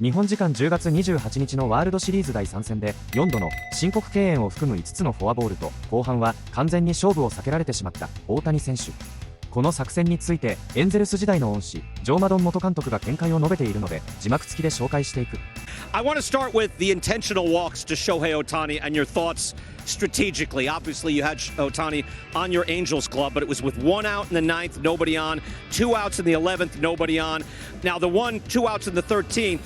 日本時間10月28日のワールドシリーズ第3戦で4度の申告敬遠を含む5つのフォアボールと後半は完全に勝負を避けられてしまった大谷選手。この作戦についてエンゼルス時代の恩師ジョー・マドン元監督が見解を述べているので字幕付きで紹介していく。 I want to start with the intentional walks to Shohei Ohtani and your thoughts strategically. Obviously, you had Ohtani on your Angels club, but it was with 1 out in the 9th, nobody on, 2 outs in the 11th, nobody on. Now, the 2 outs in the 13th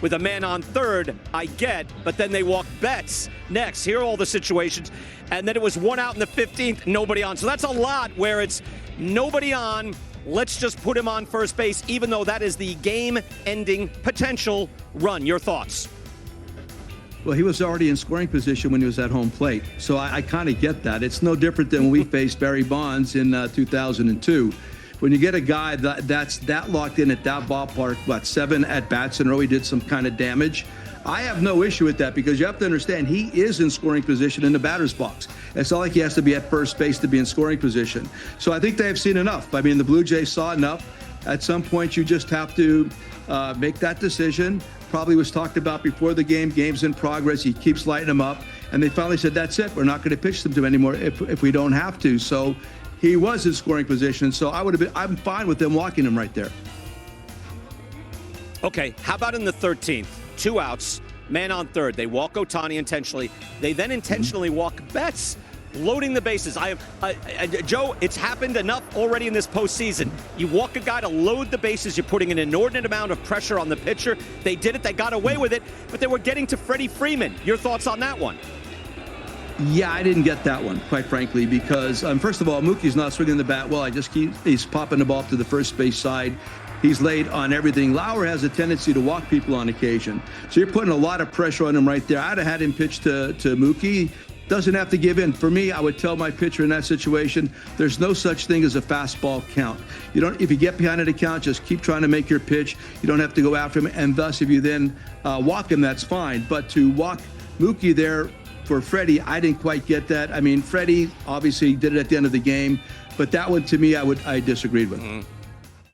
with a man on third, I get, but then they walked Betts next. Here are all the situations. And then it was 1 out in the 15th, nobody on. So that's a lot where it's nobody on. Let's just put him on first base, even though that is the game-ending potential run. Your thoughts? Well, he was already in scoring position when he was at home plate, so I kind of get that. It's no different than when we faced Barry Bonds in 2002. When you get a guy that's that locked in at that ballpark, 7 at-bats in a row, he did some kind of damage. I have no issue with that because you have to understand he is in scoring position in the batter's box. It's not like he has to be at first base to be in scoring position. So I think they've seen enough. I mean, the Blue Jays saw enough. At some point, you just have to make that decision. Probably was talked about before the game. Game's in progress. He keeps lighting them up. And they finally said, that's it. We're not going to pitch them to him anymore if we don't have to. So he was in scoring position. So I'm fine with them walking him right there. Okay, how about in the 13th? 2 outs, man on third. They walk Ohtani intentionally. They then intentionally walk Betts, loading the bases. Joe, it's happened enough already in this postseason. You walk a guy to load the bases. You're putting an inordinate amount of pressure on the pitcher. They did it. They got away with it. But they were getting to Freddie Freeman. Your thoughts on that one? Yeah, I didn't get that one, quite frankly, because first of all, Mookie's not swinging the bat well. He's popping the ball up to the first base side. He's late on everything. Lauer has a tendency to walk people on occasion. So you're putting a lot of pressure on him right there. I'd have had him pitch to Mookie. Doesn't have to give in. For me, I would tell my pitcher in that situation, there's no such thing as a fastball count. If you get behind at a count, just keep trying to make your pitch. You don't have to go after him. And thus, if you then walk him, that's fine. But to walk Mookie there for Freddie, I didn't quite get that. I mean, Freddie obviously did it at the end of the game. But that one, to me, I disagreed with.